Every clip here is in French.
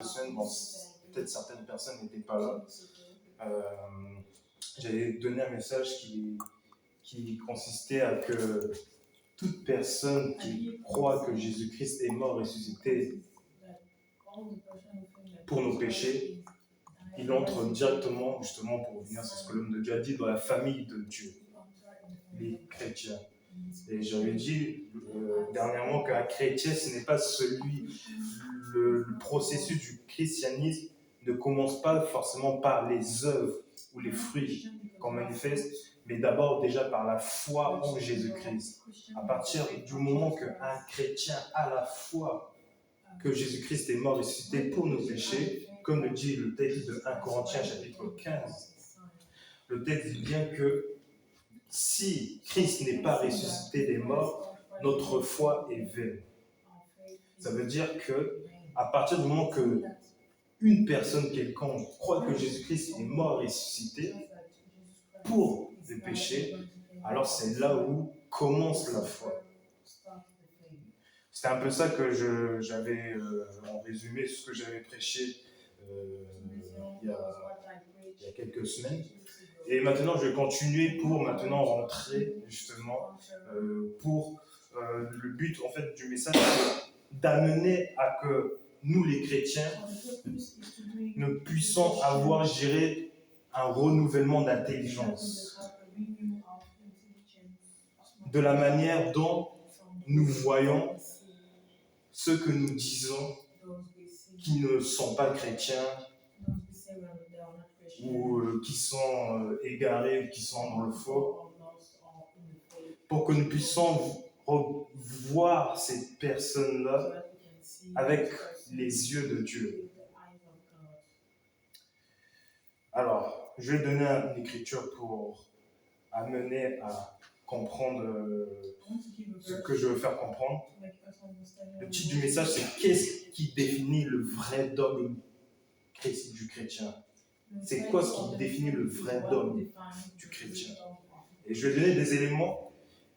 semaine, bon, peut-être certaines personnes n'étaient pas là. J'avais donné un message qui consistait à que toute personne qui croit que Jésus-Christ est mort et ressuscité pour nos péchés, il entre directement, justement, pour revenir sur ce que l'homme de Dieu a dit, dans la famille de Dieu, les chrétiens. Et j'avais dit dernièrement qu'un chrétien, ce n'est pas le processus du christianisme ne commence pas forcément par les œuvres ou les fruits qu'on manifeste, mais d'abord déjà par la foi en Jésus-Christ. À partir du moment qu'un chrétien a la foi que Jésus-Christ est mort et ressuscité pour nos péchés, comme le dit le texte de 1 Corinthiens chapitre 15, le texte dit bien que si Christ n'est pas ressuscité des morts, notre foi est vaine. Ça veut dire que à partir du moment que une personne quelconque croit que Jésus-Christ est mort et ressuscité pour les péchés, alors c'est là où commence la foi. C'est un peu ça que j'avais en résumé ce que j'avais prêché il y a quelques semaines. Et maintenant, je vais continuer pour maintenant rentrer justement pour le but en fait du message, d'amener à que nous les chrétiens, nous puissions avoir géré un renouvellement d'intelligence de la manière dont nous voyons ceux que nous disons qui ne sont pas chrétiens ou qui sont égarés ou qui sont dans le faux, pour que nous puissions voir ces personnes-là avec les yeux de Dieu. Alors, je vais donner une écriture pour amener à comprendre ce que je veux faire comprendre. Le titre du message, c'est « Qu'est-ce qui définit le vrai dogme du chrétien ?» C'est quoi ce qui définit le vrai dogme du chrétien? Et je vais donner des éléments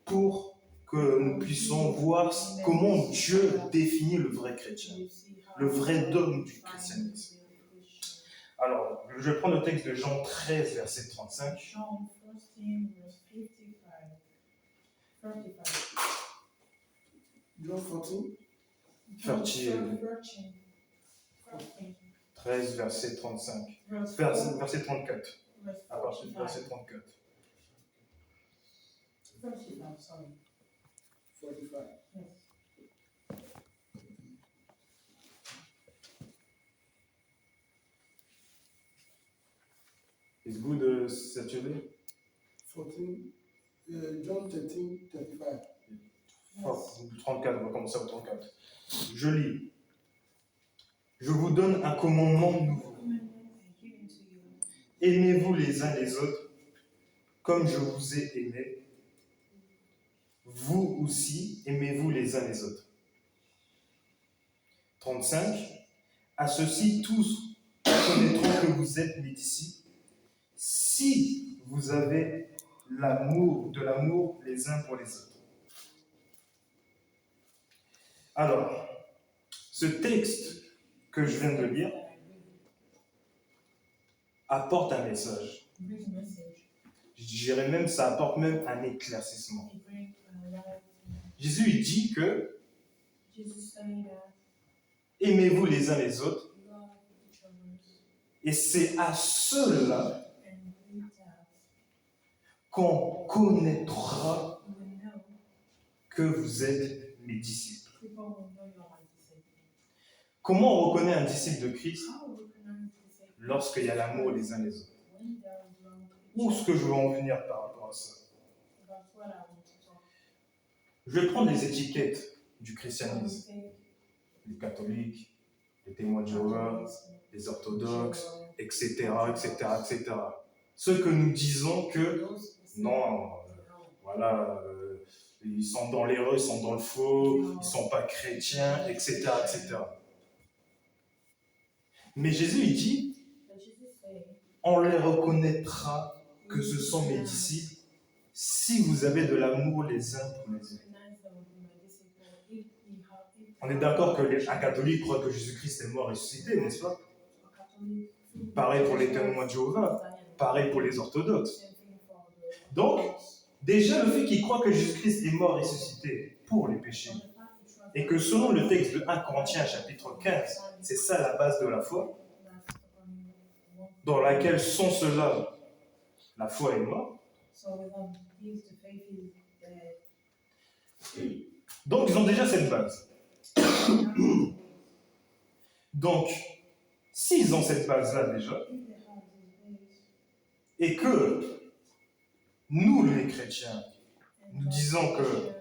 pour que nous puissions voir comment Dieu définit le vrai chrétien, le vrai dogme du christianisme. Alors, je vais prendre le texte de Jean 13, verset 35. John 13, verset 35. Verset 34. À partir du verset 34. 45. It's good, Saturday? 14, John 13, 35. 34, on va commencer au 34. Je lis. Je vous donne un commandement nouveau. Aimez-vous les uns les autres comme je vous ai aimé. Vous aussi, aimez-vous les uns les autres. 35. À ceux-ci, tous connaîtront que vous êtes mes disciples si vous avez de l'amour les uns pour les autres. Alors, ce texte que je viens de lire apporte un message. Je dirais même, ça apporte même un éclaircissement. Jésus, il dit que aimez-vous les uns les autres, et c'est à ceux-là qu'on connaîtra que vous êtes mes disciples. Comment on reconnaît un disciple de Christ? Lorsqu'il y a l'amour les uns les autres. Où est-ce que je veux en venir par rapport à ça? Je vais prendre les étiquettes du christianisme. Les catholiques, les témoins de Jéhovah, les orthodoxes, etc., etc., etc. Ceux que nous disons que, non, voilà, ils sont dans l'erreur, ils sont dans le faux, ils ne sont pas chrétiens, etc., etc. Mais Jésus, il dit, on les reconnaîtra que ce sont mes disciples si vous avez de l'amour les uns pour les autres. On est d'accord qu'un catholique croit que Jésus-Christ est mort et ressuscité, n'est-ce pas? Pareil pour les témoins de Jéhovah, pareil pour les orthodoxes. Donc, déjà, le fait qu'ils croient que Jésus-Christ est mort et ressuscité pour les péchés, et que selon le texte de 1 Corinthiens chapitre 15, c'est ça la base de la foi, dans laquelle sans cela, la foi est morte. Donc, ils ont déjà cette base. Donc, s'ils ont cette base-là déjà, et que nous, les chrétiens, nous disons qu'ils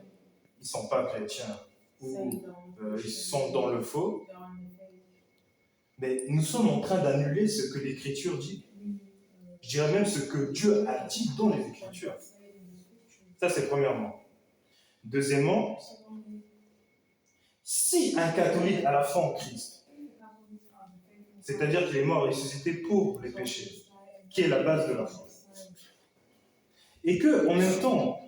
ne sont pas chrétiens, ou ils sont dans le faux, mais nous sommes en train d'annuler ce que l'Écriture dit. Je dirais même ce que Dieu a dit dans les Écritures. Ça, c'est premièrement. Deuxièmement, si un catholique a la foi en Christ, c'est-à-dire qu'il est mort et ressuscité pour les péchés, qui est la base de la foi, et qu'en même temps,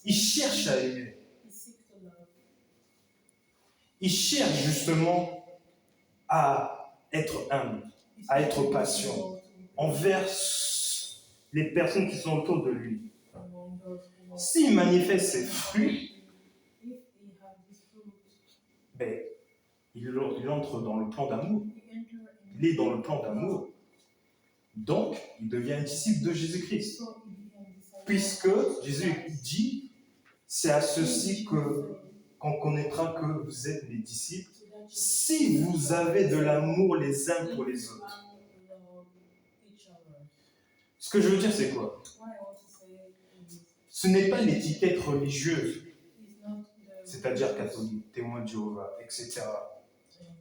il cherche à aimer, il cherche justement à être humble, à être patient envers les personnes qui sont autour de lui. S'il manifeste ses fruits, ben, il entre dans le plan d'amour. Il est dans le plan d'amour. Donc, il devient un disciple de Jésus-Christ. Puisque Jésus dit, c'est à ceci qu'on connaîtra que vous êtes mes disciples, si vous avez de l'amour les uns pour les autres. Ce que je veux dire, c'est quoi? Ce n'est pas l'étiquette religieuse, c'est-à-dire catholique, témoin de Jéhovah, etc.,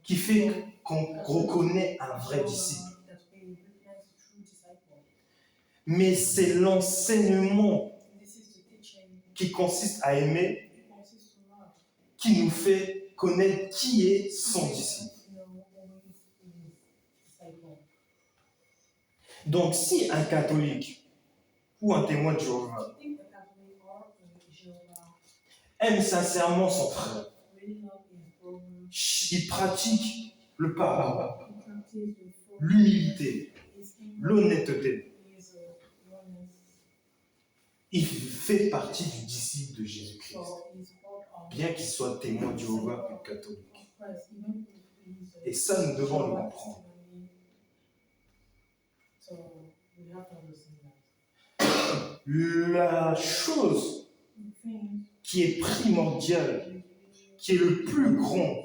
qui fait qu'on reconnaît un vrai disciple. Mais c'est l'enseignement qui consiste à aimer, qui nous fait connaître qui est son disciple. Donc, si un catholique ou un témoin de Jéhovah aime sincèrement son frère, il pratique le pardon, l'humilité, l'honnêteté, il fait partie du disciple de Jésus-Christ, bien qu'il soit témoin de Jéhovah ou catholique. Et ça, nous devons le comprendre. La chose qui est primordiale, qui est le plus grand,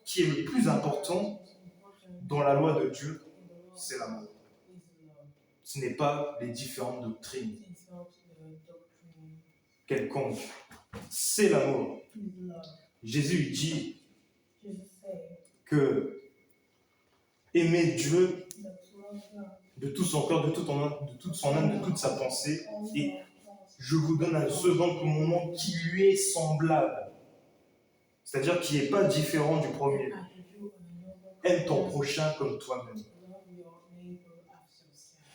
qui est le plus important dans la loi de Dieu, c'est l'amour. Ce n'est pas les différentes doctrines quelconques. C'est l'amour. Jésus dit que aimer Dieu de tout son cœur, de toute son âme, de toute sa pensée, et je vous donne un second commandement qui lui est semblable, c'est-à-dire qui n'est pas différent du premier. Aime ton prochain comme toi-même.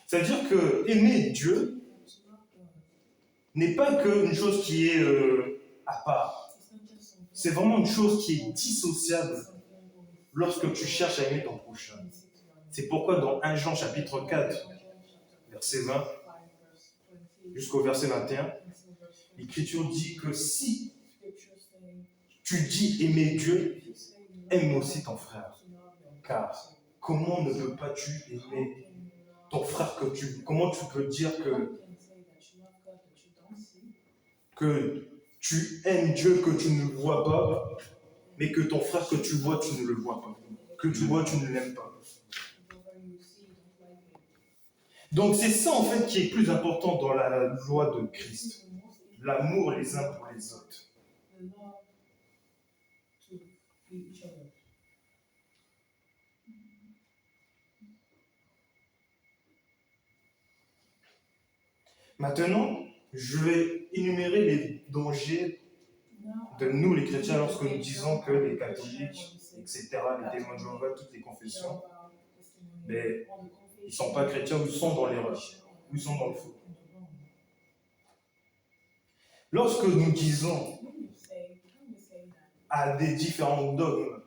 C'est-à-dire que aimer Dieu n'est pas qu'une chose qui est à part. C'est vraiment une chose qui est dissociable lorsque tu cherches à aimer ton prochain. C'est pourquoi dans 1 Jean chapitre 4, verset 20, jusqu'au verset 21, l'Écriture dit que si tu dis aimer Dieu, aime aussi ton frère. Car comment ne peux pas-tu aimer ton frère comment tu peux dire que tu aimes Dieu que tu ne vois pas, mais que ton frère que tu vois, tu ne le vois pas. Que tu vois, tu ne l'aimes pas. Donc c'est ça en fait qui est plus important dans la loi de Christ. L'amour les uns pour les autres. Maintenant, je vais énumérer les dangers de nous les chrétiens lorsque nous disons que les catholiques, etc., les témoins de Jéhovah, toutes les confessions, mais ils ne sont pas chrétiens ou ils sont dans l'erreur, ou ils sont dans le faux. Lorsque nous disons à des différents dogmes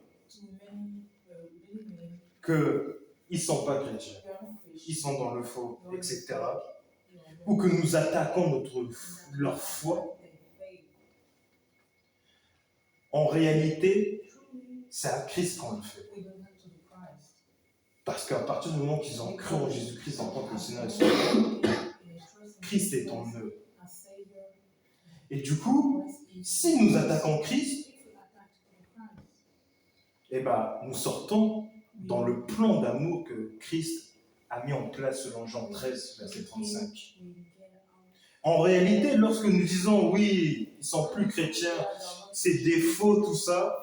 qu'ils ne sont pas chrétiens, ils sont dans le faux, etc. Ou que nous attaquons leur foi, en réalité, c'est à Christ qu'on le fait. Parce qu'à partir du moment qu'ils ont cru en Jésus-Christ en tant que Seigneur et Sauveur, Christ est en eux. Et du coup, si nous attaquons Christ, eh ben, nous sortons dans le plan d'amour que Christ a mis en place selon Jean 13, verset 35. En réalité, lorsque nous disons oui, ils ne sont plus chrétiens, c'est des faux, tout ça,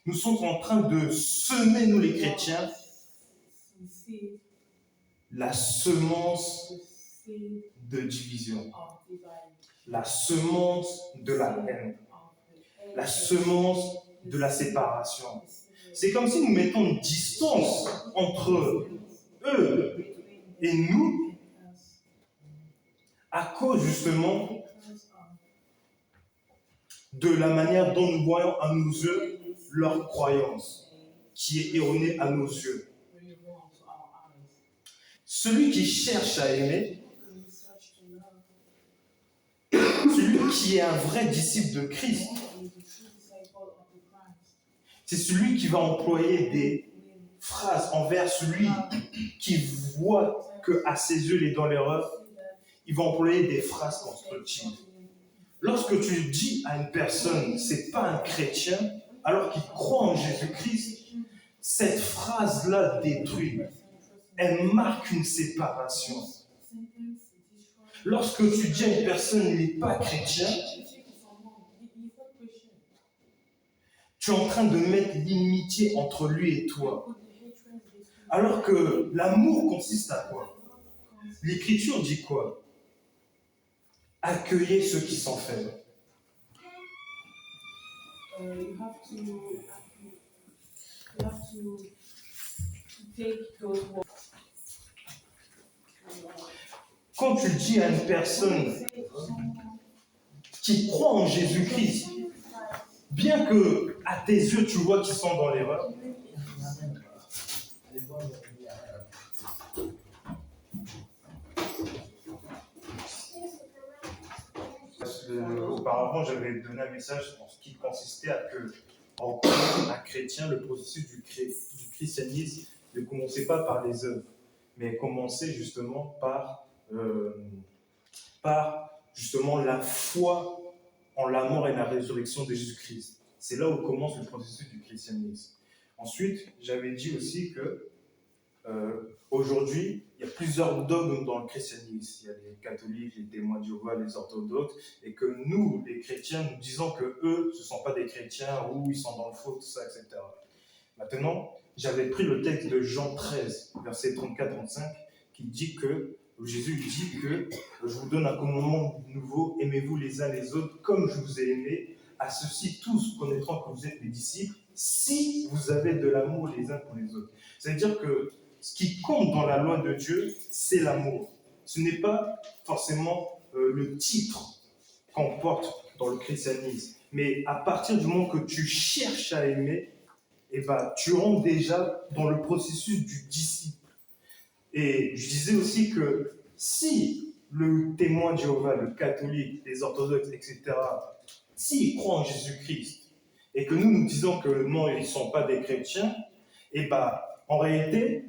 nous sommes en train de semer, nous les chrétiens, la semence de division, la semence de la haine, la semence de la séparation. C'est comme si nous mettons une distance entre eux et nous à cause justement de la manière dont nous voyons à nos yeux leur croyance, qui est erronée à nos yeux. Celui qui cherche à aimer, celui qui est un vrai disciple de Christ, c'est celui qui va employer des phrases envers celui qui voit qu'à ses yeux il est dans l'erreur. Il va employer des phrases constructives. Lorsque tu dis à une personne, c'est pas un chrétien, alors qu'il croit en Jésus-Christ, cette phrase-là détruit. Elle marque une séparation. Lorsque tu dis à une personne, il n'est pas chrétien, tu es en train de mettre l'inimitié entre lui et toi. Alors que l'amour consiste à quoi? L'Écriture dit quoi? Accueillez ceux qui sont faibles. Quand tu dis à une personne qui croit en Jésus-Christ, bien que à tes yeux tu vois qu'ils sont dans l'erreur, auparavant j'avais donné un message en ce qui consistait à que en tant qu'un chrétien, le processus du christianisme ne commençait pas par les œuvres, mais commençait justement par justement la foi en la mort et la résurrection de Jésus-Christ. C'est là où commence le processus du christianisme. Ensuite, j'avais dit aussi que aujourd'hui, il y a plusieurs dogmes dans le christianisme. Il y a les catholiques, les témoins de Jéhovah, les orthodoxes, et que nous, les chrétiens, nous disons que eux, ce ne sont pas des chrétiens ou ils sont dans le faux, tout ça, etc. Maintenant, j'avais pris le texte de Jean 13, verset 34-35, qui dit que Jésus dit que je vous donne un commandement nouveau, aimez-vous les uns les autres comme je vous ai aimé. À ceux-ci, tous connaîtront que vous êtes mes disciples si vous avez de l'amour les uns pour les autres. C'est-à-dire que ce qui compte dans la loi de Dieu, c'est l'amour. Ce n'est pas forcément le titre qu'on porte dans le christianisme. Mais à partir du moment que tu cherches à aimer, eh ben, tu rentres déjà dans le processus du disciple. Et je disais aussi que si le témoin de Jéhovah, le catholique, les orthodoxes, etc., s'ils croient en Jésus-Christ et que nous disons que non, ils ne sont pas des chrétiens, eh ben, en réalité,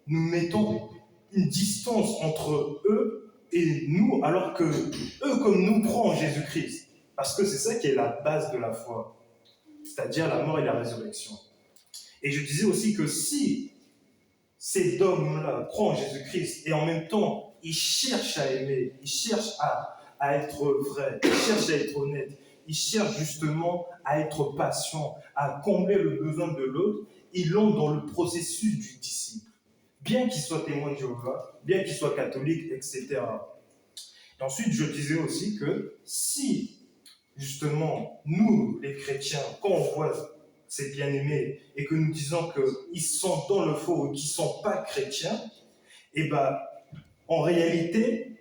nous mettons une distance entre eux et nous, alors que eux, comme nous, croient en Jésus-Christ. Parce que c'est ça qui est la base de la foi, c'est-à-dire la mort et la résurrection. Et je disais aussi que si ces dogmes-là croient en Jésus-Christ et en même temps, ils cherchent à aimer, ils cherchent à être vrais, ils cherchent à être honnêtes, ils cherchent justement à être patients, à combler le besoin de l'autre, ils l'ont dans le processus du disciple. Bien qu'il soit témoin de Jéhovah, bien qu'il soit catholique, etc. Et ensuite, je disais aussi que si, justement, nous, les chrétiens, quand on voit ces bien-aimés et que nous disons qu'ils sont dans le faux ou qu'ils ne sont pas chrétiens, eh ben, en réalité,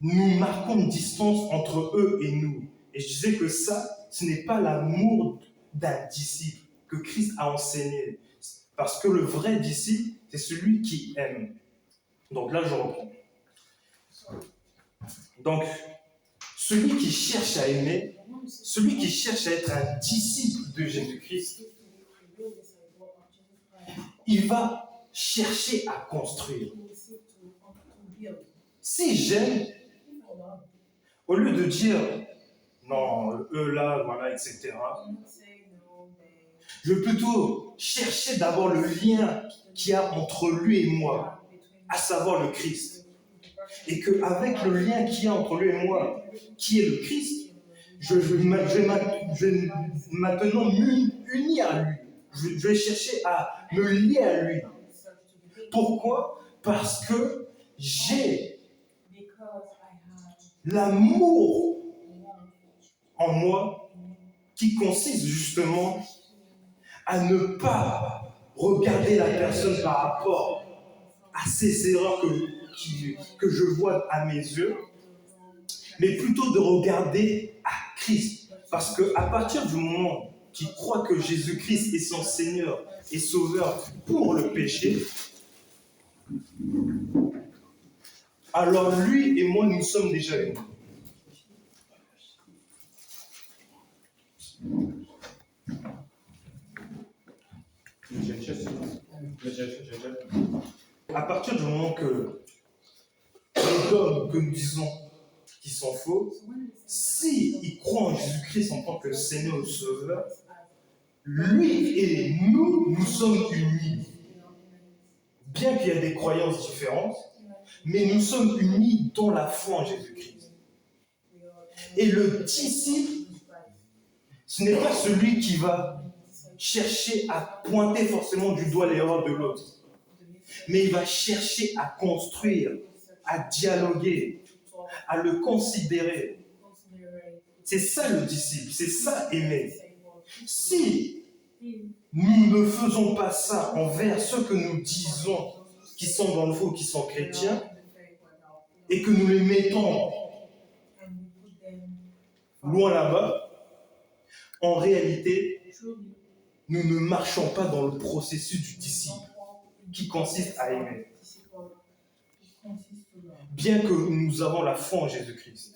nous marquons une distance entre eux et nous. Et je disais que ça, ce n'est pas l'amour d'un disciple que Christ a enseigné. Parce que le vrai disciple, c'est celui qui aime. Donc là, je reprends. Donc, celui qui cherche à aimer, celui qui cherche à être un disciple de Jésus-Christ, il va chercher à construire. Si j'aime, au lieu de dire non, eux là, voilà, etc., je vais plutôt chercher d'abord le lien qu'il y a entre lui et moi, à savoir le Christ. Et qu'avec le lien qu'il y a entre lui et moi, qui est le Christ, je vais maintenant m'unir à lui. Je vais chercher à me lier à lui. Pourquoi? Parce que j'ai l'amour en moi qui consiste justement à ne pas regarder la personne par rapport à ces erreurs que je vois à mes yeux, mais plutôt de regarder à Christ. Parce qu'à partir du moment qu'il croit que Jésus-Christ est son Seigneur et Sauveur pour le péché, alors lui et moi, nous sommes déjà unis. À partir du moment que les dogmes que nous disons qui sont faux, s'il croit en Jésus-Christ en tant que Seigneur et Sauveur, lui et nous sommes unis. Bien qu'il y ait des croyances différentes, mais nous sommes unis dans la foi en Jésus-Christ. Et le disciple, ce n'est pas celui qui va chercher à pointer forcément du doigt l'erreur de l'autre, mais il va chercher à construire, à dialoguer, à le considérer. C'est ça le disciple, c'est ça aimer. Si nous ne faisons pas ça envers ceux que nous disons qui sont dans le faux, qui sont chrétiens, et que nous les mettons loin là-bas, en réalité, nous ne marchons pas dans le processus du disciple qui consiste à aimer. Bien que nous avons la foi en Jésus-Christ.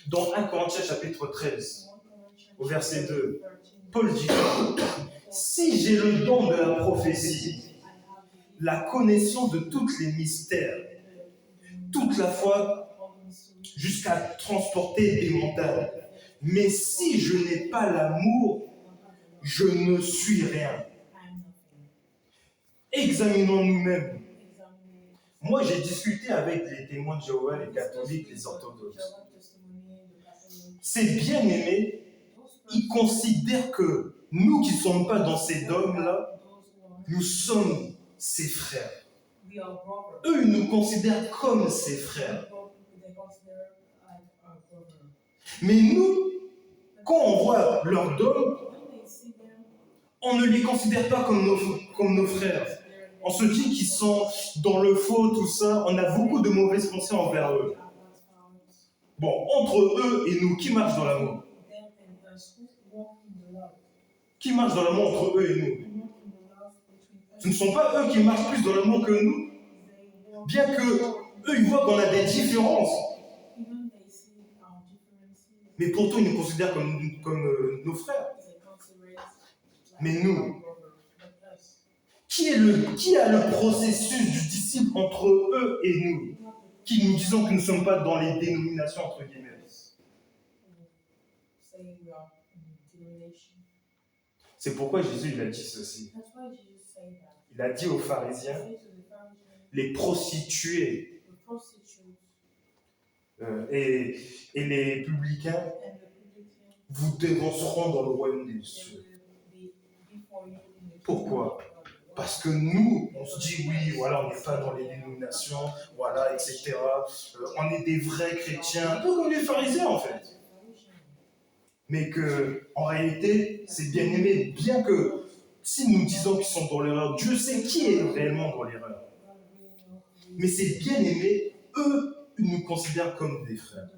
Dans 1 Corinthiens chapitre 13, au verset 2, Paul dit « Si j'ai le don de la prophétie, la connaissance de tous les mystères, toute la foi jusqu'à transporter des montagnes, mais si je n'ai pas l'amour, je ne suis rien. » Examinons nous-mêmes. Moi, j'ai discuté avec les témoins de Jéhovah, les catholiques, les orthodoxes. Ces bien-aimés, ils considèrent que nous qui ne sommes pas dans ces dogmes-là, nous sommes ses frères. Eux, ils nous considèrent comme ses frères. Mais nous, quand on voit leurs dogmes, on ne les considère pas comme nos frères. On se dit qu'ils sont dans le faux, tout ça. On a beaucoup de mauvaises pensées envers eux. Bon, entre eux et nous, qui marche dans l'amour? Qui marche dans l'amour entre eux et nous? Ce ne sont pas eux qui marchent plus dans l'amour que nous. Bien que eux, ils voient qu'on a des différences. Mais pourtant, ils nous considèrent comme nos frères. Mais nous, qui a le processus du disciple entre eux et nous, qui nous disons que nous ne sommes pas dans les dénominations entre guillemets? C'est pourquoi Jésus il a dit ceci. Il a dit aux pharisiens, les prostituées et les publicains vous dévanceront dans le royaume des cieux. Pourquoi? Parce que nous, on se dit, oui, voilà, on n'est pas dans les dénominations, voilà, etc. On est des vrais chrétiens, un peu comme les pharisiens, en fait. Mais qu'en réalité, c'est bien aimé, bien que si nous disons qu'ils sont dans l'erreur, Dieu sait qui est réellement dans l'erreur. Mais c'est bien aimé, eux, ils nous considèrent comme des frères.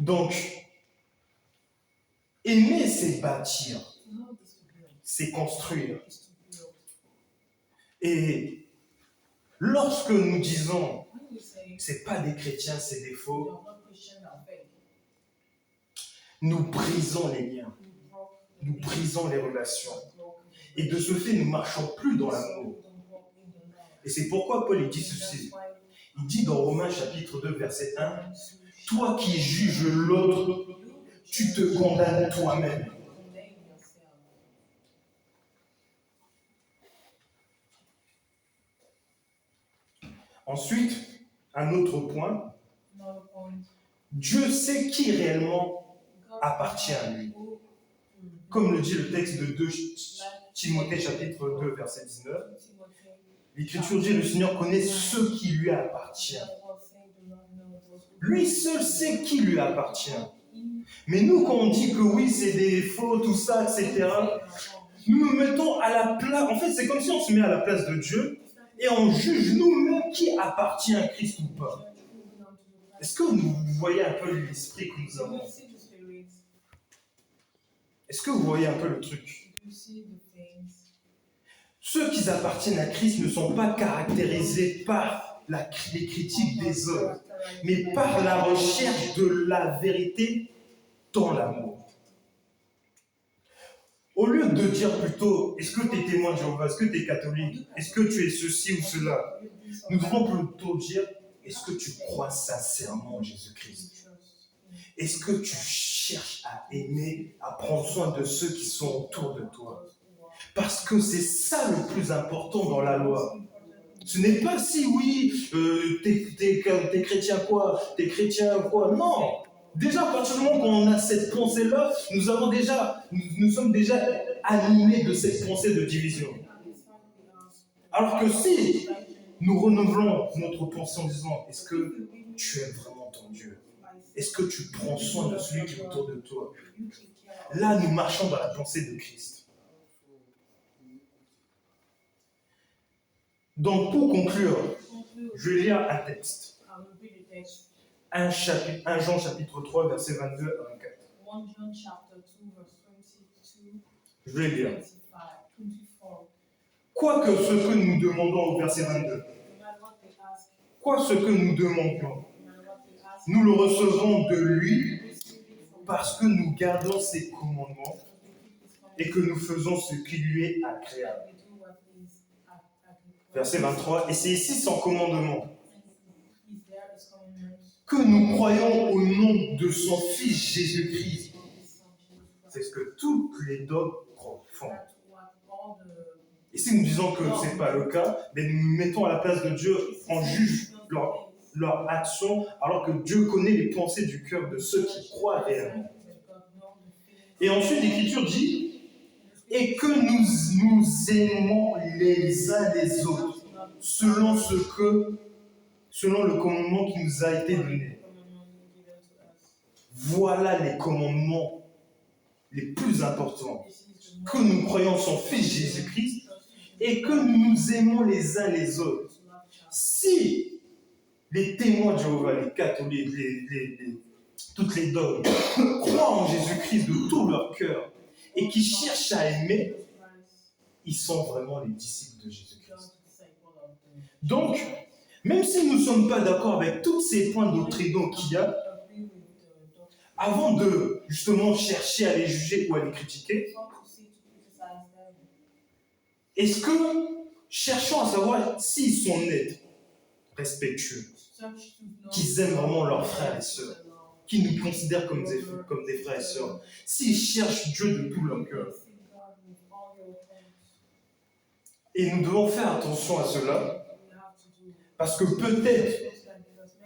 Donc, aimer, c'est bâtir, c'est construire. Et lorsque nous disons c'est pas des chrétiens, c'est des faux, nous brisons les liens, nous brisons les relations. Et de ce fait, nous ne marchons plus dans l'amour. Et c'est pourquoi Paul dit ceci. Il dit dans Romains chapitre 2, verset 1, « Toi qui juges l'autre, tu te condamnes toi-même. » Ensuite, un autre point, Dieu sait qui réellement appartient à lui. Comme le dit le texte de 2 Timothée chapitre 2, verset 19, l'Écriture dit, le Seigneur connaît ceux qui lui appartiennent. Lui seul sait qui lui appartient. Mais nous, quand on dit que oui, c'est des faux, tout ça, etc., nous nous mettons à la place. En fait, c'est comme si on se met à la place de Dieu et on juge nous-mêmes qui appartient à Christ ou pas. Est-ce que vous voyez un peu l'esprit que nous avons? Est-ce que vous voyez un peu le truc? Ceux qui appartiennent à Christ ne sont pas caractérisés par les critiques des hommes, mais par la recherche de la vérité dans l'amour. Au lieu de dire plutôt, est-ce que tu es témoin de Jéhovah, est-ce que tu es catholique, est-ce que tu es ceci ou cela, nous devons plutôt dire, est-ce que tu crois sincèrement en Jésus-Christ? Est-ce que tu cherches à aimer, à prendre soin de ceux qui sont autour de toi? Parce que c'est ça le plus important dans la loi. Ce n'est pas si oui, t'es chrétien quoi, t'es chrétien quoi. Non. Déjà, à partir du moment qu'on a cette pensée-là, nous sommes déjà animés de cette pensée de division. Alors que si nous renouvelons notre pensée en disant, est-ce que tu aimes vraiment ton Dieu? Est-ce que tu prends soin de celui qui est autour de toi? Là, nous marchons dans la pensée de Christ. Donc, pour conclure, je vais lire un texte. 1 Jean chapitre 3, versets 22 à 24. Je vais lire. Quoi que ce que nous demandons au verset 22, quoi ce que nous demandions, nous le recevons de lui parce que nous gardons ses commandements et que nous faisons ce qui lui est agréable. Verset 23, et c'est ici son commandement. Que nous croyons au nom de son Fils Jésus-Christ. C'est ce que tous les dogmes font. Et si nous disons que ce n'est pas le cas, mais nous nous mettons à la place de Dieu, on juge leur action, alors que Dieu connaît les pensées du cœur de ceux qui croient réellement. Et ensuite, l'Écriture dit, et que nous aimons les uns les autres, selon le commandement qui nous a été donné. Voilà les commandements les plus importants. Que nous croyons en son Fils Jésus-Christ et que nous nous aimons les uns les autres. Si les témoins de Jéhovah, les catholiques, toutes les dogmes, croient en Jésus-Christ de tout leur cœur et qui cherchent à aimer, ils sont vraiment les disciples de Jésus-Christ. Donc, même si nous ne sommes pas d'accord avec tous ces points doctrinaux qu'il y a, avant de justement chercher à les juger ou à les critiquer, est-ce que cherchons à savoir s'ils sont nets, respectueux, qu'ils aiment vraiment leurs frères et sœurs, qui nous considèrent comme des frères et sœurs, s'ils cherchent Dieu de tout leur cœur. Et nous devons faire attention à cela, parce que peut-être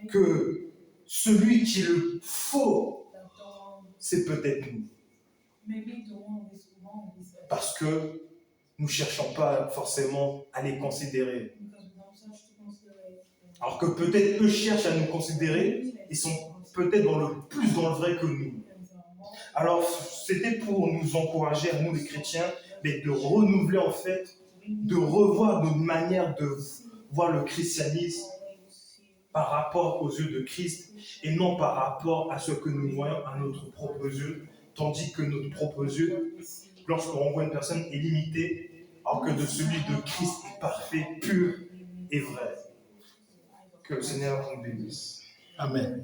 que celui qui est le faux, c'est peut-être nous. Parce que nous ne cherchons pas forcément à les considérer. Alors que peut-être eux cherchent à nous considérer, ils sont peut-être plus dans le vrai que nous. Alors c'était pour nous encourager à nous les chrétiens, mais de renouveler en fait, de revoir notre manière de voir le christianisme par rapport aux yeux de Christ et non par rapport à ce que nous voyons à notre propre yeux, tandis que notre propre yeux, lorsqu'on voit une personne, est limité, alors que de celui de Christ est parfait, pur et vrai. Que le Seigneur nous bénisse. Amen.